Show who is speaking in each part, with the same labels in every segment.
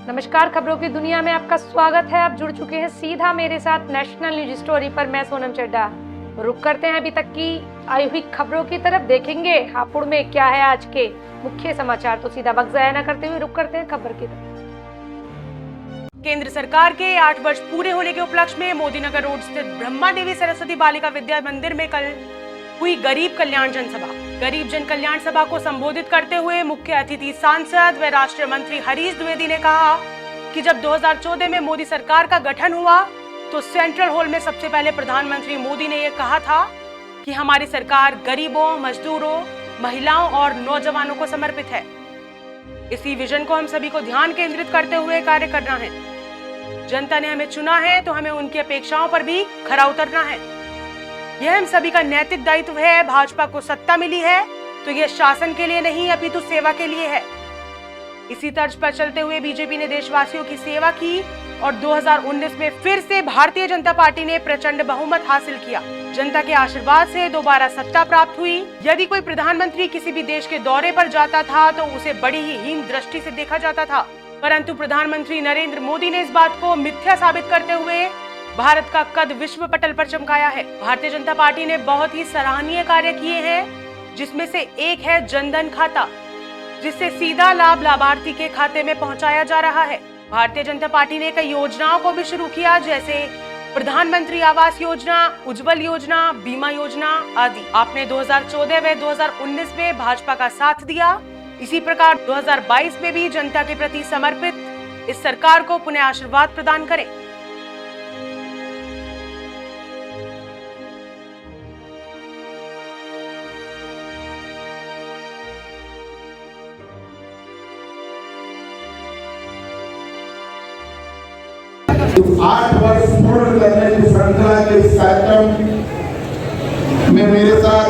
Speaker 1: नमस्कार, खबरों की दुनिया में आपका स्वागत है। आप जुड़ चुके हैं सीधा मेरे साथ नेशनल न्यूज स्टोरी पर। मैं सोनम चड्ढा। रुक करते हैं अभी तक की आई हुई खबरों की तरफ। देखेंगे हापुड़ में क्या है आज के मुख्य समाचार। तो सीधा वक्त जाया न करते हुए रुक करते हैं खबर की तरफ।
Speaker 2: केंद्र सरकार के 8 वर्ष पूरे होने के उपलक्ष्य में मोदीनगर रोड स्थित ब्रह्मा देवी सरस्वती बालिका विद्या मंदिर में कल हुई गरीब कल्याण जनसभा। गरीब जन कल्याण सभा को संबोधित करते हुए मुख्य अतिथि सांसद व राष्ट्रीय मंत्री हरीश द्विवेदी ने कहा कि जब 2014 में मोदी सरकार का गठन हुआ तो सेंट्रल हॉल में सबसे पहले प्रधानमंत्री मोदी ने यह कहा था कि हमारी सरकार गरीबों, मजदूरों, महिलाओं और नौजवानों को समर्पित है। इसी विजन को हम सभी को ध्यान केंद्रित करते हुए कार्य करना है। जनता ने हमें चुना है तो हमें उनकी अपेक्षाओं पर भी खरा उतरना है। यह हम सभी का नैतिक दायित्व है। भाजपा को सत्ता मिली है तो यह शासन के लिए नहीं अपितु सेवा के लिए है। इसी तर्ज पर चलते हुए बीजेपी ने देशवासियों की सेवा की और 2019 में फिर से भारतीय जनता पार्टी ने प्रचंड बहुमत हासिल किया। जनता के आशीर्वाद से दोबारा सत्ता प्राप्त हुई। यदि कोई प्रधानमंत्री किसी भी देश के दौरे पर जाता था तो उसे बड़ी ही हीन दृष्टि से देखा जाता था, परंतु प्रधानमंत्री नरेंद्र मोदी ने इस बात को मिथ्या साबित करते हुए भारत का कद विश्व पटल पर चमकाया है। भारतीय जनता पार्टी ने बहुत ही सराहनीय कार्य किए हैं, जिसमें से एक है जनधन खाता, जिससे सीधा लाभ लाभार्थी के खाते में पहुंचाया जा रहा है। भारतीय जनता पार्टी ने कई योजनाओं को भी शुरू किया, जैसे प्रधानमंत्री आवास योजना, उज्जवल योजना, बीमा योजना आदि। आपने 2014 व 2019 में भाजपा का साथ दिया। इसी प्रकार 2022 में भी जनता के प्रति समर्पित इस सरकार को पुनः आशीर्वाद प्रदान करें।
Speaker 3: आठ वर्ष पूर्ण करने की श्रृंखला के इस कार्यक्रम में मेरे साथ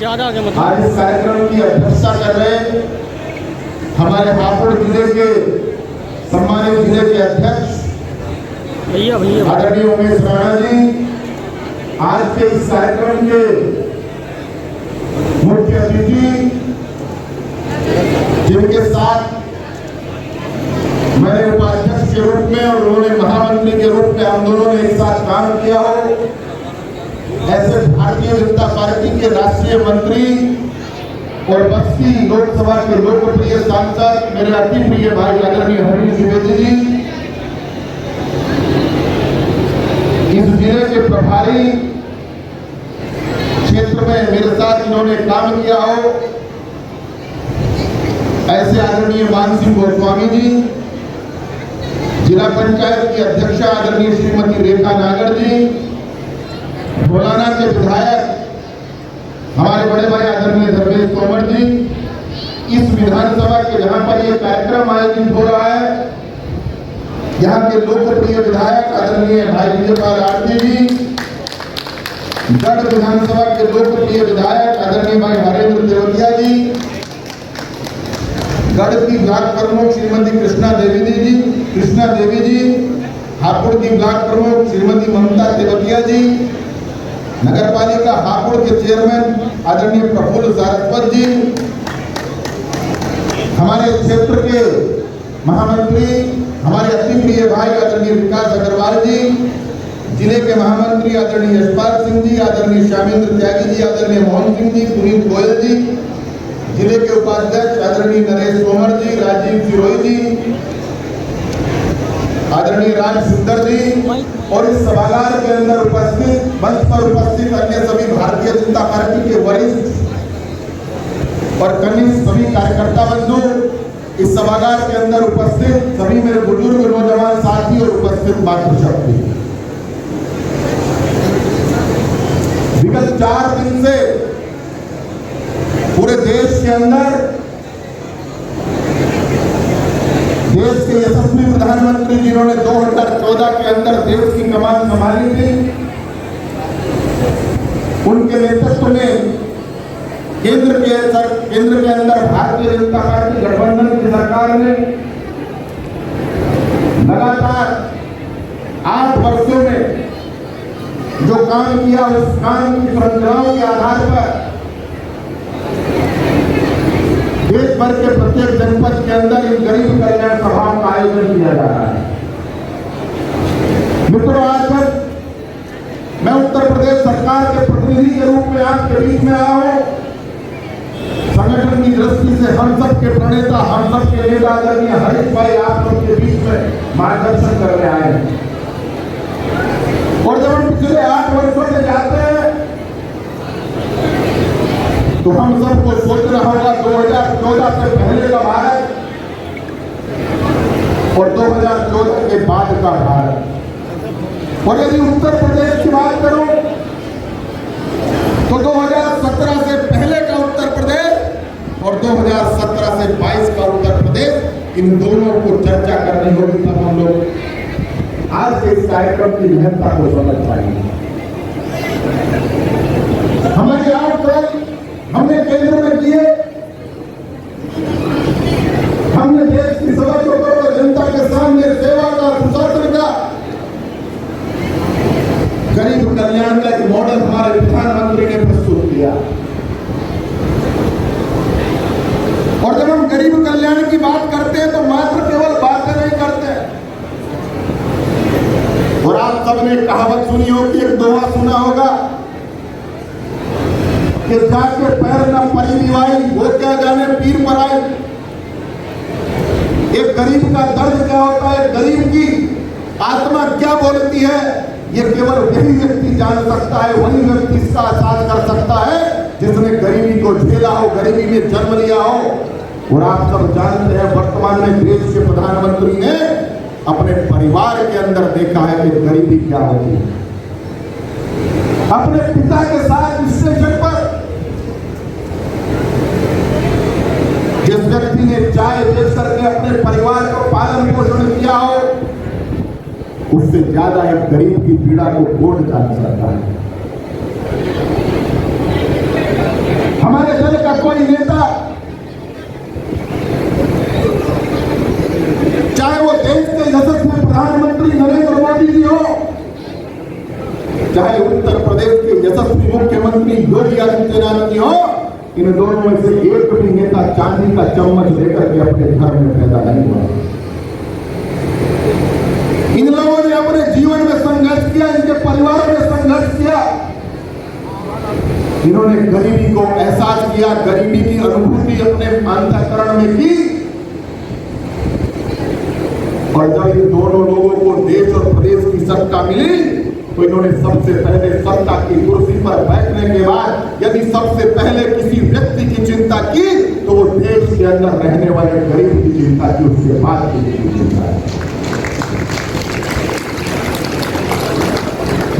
Speaker 3: आज इस कार्यक्रम की अध्यक्षता कर रहे हमारे हापुड़ जिले के सम्मानित जिले के अध्यक्ष आदरणीय उमेश राणा जी, आज के इस कार्यक्रम के मुख्य अतिथि जिनके साथ मैंने उपाध्यक्ष के रूप में और उन्होंने महामंत्री के रूप में हम दोनों ने एक साथ काम किया हो, ऐसे भारतीय जनता पार्टी के राष्ट्रीय मंत्री और बस्ती लोकसभा के लोकप्रिय सांसद मेरे अति प्रिय भाई आदरणीय हरीश द्विवेदी जी, इस जिले के प्रभारी क्षेत्र में मेरे साथ इन्होंने काम किया हो, ऐसे आदरणीय मान सिंह गोस्वामी जी, जिला पंचायत की अध्यक्षा आदरणीय श्रीमती रेखा नागर जी, ढोलाना के विधायक हमारे बड़े भाई आदरणीय धर्मेश तोमर जी, इस विधानसभा के जहां पर यह कार्यक्रम आयोजित हो रहा है, यहाँ के लोकप्रिय विधायक आदरणीय भाई विजयपाल आरती जी, गढ़ विधानसभा के लोकप्रिय विधायक आदरणीय भाई हरेंद्र देवतिया जी, गढ़ की ब्लॉक प्रमुख श्रीमती कृष्णा देवी जी, हापुड़ की ब्लॉक प्रमुख श्रीमती ममता तेवतिया जी, नगरपालिका हापुड़ के चेयरमैन आदरणीय प्रफुल्ल सारस्वत जी, हमारे क्षेत्र के महामंत्री हमारे अति प्रिय भाई आदरणीय विकास अग्रवाल जी, जिले के महामंत्री आदरणीय यशपाल सिंह जी, आदरणीय श्यामेंद्र त्यागी जी, आदरणीय मोहन सिंह जी, पुनीत गोयल जी, जिले के उपाध्यक्ष आदरणीय नरेश तोमर जी, राजीव सिरोही जी, आदरणीय राज सुंदर जी और इस सभागार के अंदर उपस्थित मंच पर उपस्थित अन्य सभी भारतीय जनता पार्टी के वरिष्ठ और कनिष्ठ सभी कार्यकर्ता बंधु, इस सभागार के अंदर उपस्थित सभी मेरे बुजुर्ग नौजवान साथी और उपस्थित मातृशक्ति, विगत 4 दिन से पूरे देश के अंदर देश के यशस्वी प्रधानमंत्री जिन्होंने 2014 के अंदर देश की कमान संभाली थी, उनके नेतृत्व में केंद्र के अंदर भारतीय जनता पार्टी गठबंधन की सरकार ने लगातार 8 वर्षों में जो काम किया, उस काम की श्रृंखलाओं के आधार पर देश भर के प्रत्येक जनपद के अंदर इन गरीब कल्याण सभाओं का प्रणेता हम सब के नेता आदरणीय हरीश भाई आप लोग के बीच में मार्गदर्शन करने आए हैं। और जब हम पिछले 8 वर्षों से जाते हैं तो हम सबको सोचना होगा 2014 से पहले का भारत और 2014 के बाद का भारत। और यदि उत्तर प्रदेश की बात करूं तो 2017 से पहले का उत्तर प्रदेश और 2017 से 22 का उत्तर प्रदेश, इन दोनों को चर्चा करनी होगी, तब हम लोग आज के इस कार्यक्रम की महत्ता को समझ पाएंगे। हमारे 8 साल हमने केंद्र में किए, हमने देश की 125 करोड़ जनता के सामने सेवा का, सुशासन का, गरीब कल्याण का एक मॉडल हमारे प्रधानमंत्री ने प्रस्तुत किया। और जब हम गरीब कल्याण की बात करते हैं तो मात्र केवल बातें नहीं करते। और आप सबने कहावत सुनी होगी, एक दोहा सुना होगा कि जाके पैर न परी दीवाई, वो क्या जाने पीर पर आई। एक गरीब का दर्द क्या होता है, गरीब की आत्मा क्या बोलती है, ये केवल वही व्यक्ति जान सकता है, वही व्यक्ति इसका एहसास कर सकता है जिसने गरीबी को झेला हो, गरीबी में जन्म लिया हो। और आप सब जानते हैं वर्तमान में देश के प्रधानमंत्री ने अपने परिवार के अंदर देखा है कि गरीबी क्या होती है। अपने पिता के साथ स्टेशन पर जिस व्यक्ति ने चाय बेच करके अपने परिवार को पालन पोषण किया हो, उससे ज्यादा एक गरीब की पीड़ा को कौन जान सकता है। हमारे दल का कोई नेता, चाहे वो देश के यशस्वी प्रधानमंत्री नरेंद्र मोदी जी हो, चाहे उत्तर प्रदेश के यशस्वी मुख्यमंत्री योगी आदित्यनाथ जी हो, इन दोनों में से एक भी नेता चांदी का चम्मच लेकर के अपने घर में पैदा नहीं हुआ। इन लोगों ने अपने जीवन में संघर्ष किया, इनके परिवार में संघर्ष किया। इन्होंने गरीबी को एहसास किया, गरीबी की अनुभूति अपने अंतःकरण में की। और जब इन दोनों लोगों को देश और प्रदेश की सत्ता मिली तो इन्होंने सबसे पहले सत्ता की कुर्सी पर बैठने के बाद यदि सबसे पहले किसी व्यक्ति की चिंता की तो वो देश के अंदर रहने वाले गरीब की चिंता की, उसके बाद की चिंता है।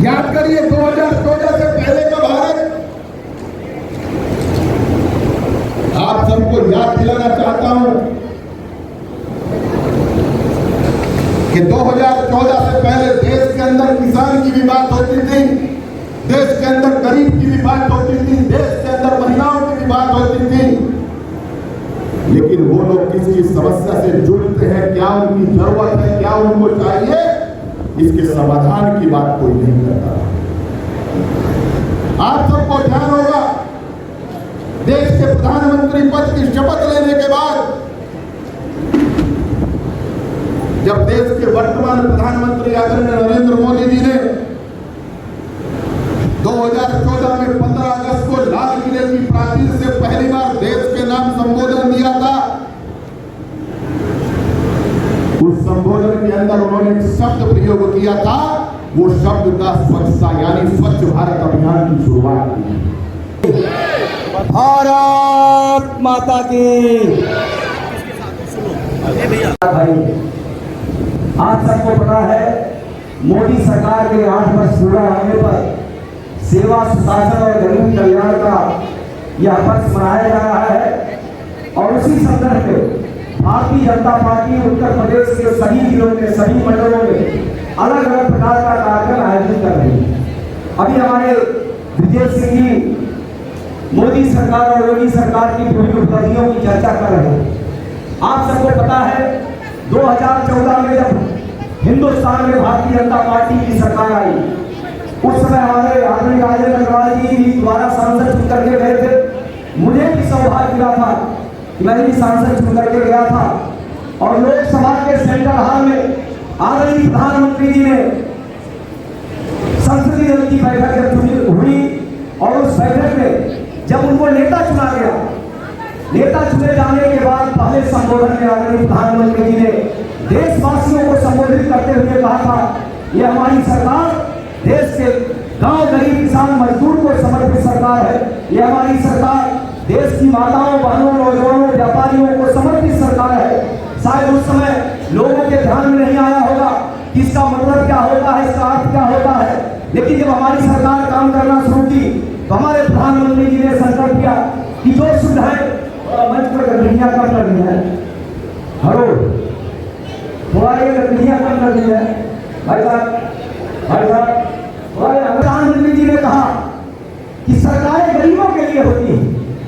Speaker 3: याद करिए 2014 से पहले का भारत। आप सबको याद दिलाना चाहता हूं कि 2014 से पहले देश के अंदर किसान की भी बात होती थी, देश के अंदर गरीब की भी बात होती थी, देश के अंदर महिलाओं की भी बात होती थी। लेकिन वो लोग किसकी समस्या से जुड़ते हैं, क्या उनकी जरूरत है, क्या उनको चाहिए, इसके समाधान की बात कोई नहीं करता। आप सबको ध्यान होगा, देश के प्रधानमंत्री पद की शपथ लेने के बाद जब देश के वर्तमान प्रधानमंत्री आदरणीय नरेंद्र मोदी जी ने 2014 में 15 अगस्त को लाल किले की प्राचीर से पहली बार देश के नाम संबोधन दिया था, उस संबोधन के अंदर उन्होंने एक शब्द प्रयोग किया था। वो शब्द था स्वच्छता, यानी स्वच्छ भारत अभियान की शुरुआत की।
Speaker 4: भारत माता की। भाई आज सबको पता है मोदी सरकार के 8 वर्ष पूरा होने पर सेवा, सुशासन और गरीब कल्याण का यह वर्ष मनाया जा रहा है। और उसी संदर्भ में भारतीय जनता पार्टी उत्तर प्रदेश के सभी जिलों में, सभी मंडलों में अलग अलग प्रकार का कार्यक्रम आयोजित कर रही है। अभी हमारे विजय सिंह जी मोदी सरकार और योगी सरकार की पूरी उपलब्धियों की चर्चा कर रहे हैं। आप सबको पता है 2014 में जब हिंदुस्तान में भारतीय जनता पार्टी की सरकार आई, उस समय हमारे आदरणीय राजेंद्र अग्रवाल जी भी दोबारा सांसद चुन करके गए थे। मुझे भी सौभाग्य मिला था, मैं भी सांसद चुन करके गया था। और लोकसभा के सेंट्रल हॉल में आदरणीय प्रधानमंत्री जी ने संसदीय दल की बैठक जब हुई और उस बैठक में जब उनको नेता चुना गया नेता चुने जाने के बाद पहले संबोधन में आदरणीय प्रधानमंत्री जी ने देशवासियों को संबोधित करते हुए कहा था, ये हमारी सरकार देश के गांव गरीब किसान मजदूर को समर्पित सरकार है। ये हमारी सरकार देश की माताओं बहनों नौजवानों व्यापारियों को समर्पित सरकार है। शायद उस समय लोगों के ध्यान में नहीं आया होगा कि इसका मतलब क्या होता है, इसका अर्थ क्या होता है, लेकिन जब हमारी सरकार काम करना शुरू की तो हमारे प्रधानमंत्री जी ने संकल्प किया कि जो सुविधाएं मंच पर गतिविधियां कम कर दी है, हरो थोड़ा ये गतिविधियां कम कर दी है भाई साहब प्रधानमंत्री जी ने कहा कि सरकारें गरीबों के लिए होती है,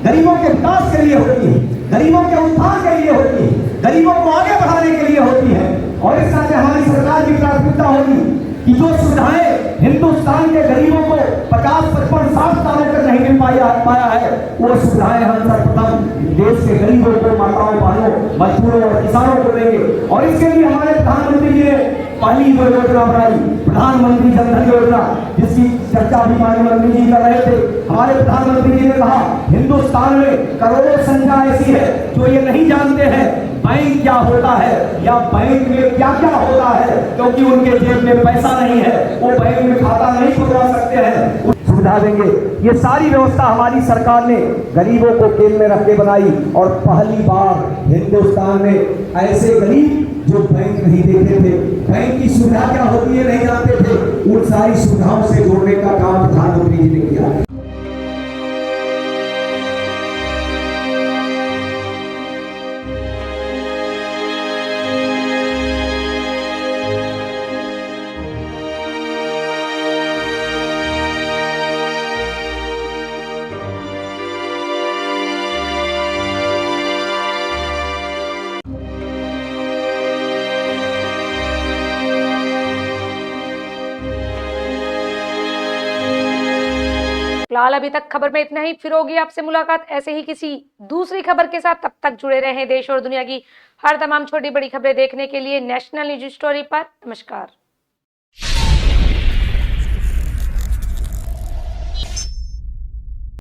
Speaker 4: गरीबों के विकास के लिए होती है, गरीबों के उत्थान के लिए होती है, गरीबों को आगे बढ़ाने के लिए होती है। और इस तरह से हमारी सरकार की प्राथमिकता होगी कि जो सुविधाएं हिंदुस्तान के गरीबों को 50, 55, 60 सालों तक नहीं मिल पाया है, वो सुविधाएं हम सर्वप्रथम देश के गरीबों को, माताओं बहनों मजदूरों और किसानों को देंगे। और इसके लिए हमारे प्रधानमंत्री जी ने पहली जो योजना बनाई, प्रधानमंत्री जन धन योजना, जिसकी चर्चा भी माननीय मंत्री जी कर रहे थे। हमारे प्रधानमंत्री जी ने कहा हिंदुस्तान में करोड़ों संख्या ऐसी है जो ये नहीं जानते हैं बैंक क्या होता है या बैंक में क्या क्या होता है, क्योंकि उनके जेब में पैसा नहीं है, वो बैंक में खाता नहीं खुलवा सकते हैं, सुविधा देंगे। ये सारी व्यवस्था हमारी सरकार ने गरीबों को केंद्र में रख के बनाई और पहली बार हिंदुस्तान में ऐसे गरीब जो बैंक नहीं देते थे, बैंक की सुविधा क्या होती है नहीं जानते थे, उन सारी सुविधाओं से जोड़ने का काम प्रधानमंत्री जी ने किया।
Speaker 1: फिलहाल अभी तक खबर में इतना ही। फिर होगी आपसे मुलाकात ऐसे ही किसी दूसरी खबर के साथ। तब तक जुड़े रहें देश और दुनिया की हर तमाम छोटी बड़ी खबरें देखने के लिए नेशनल न्यूज स्टोरी पर। नमस्कार।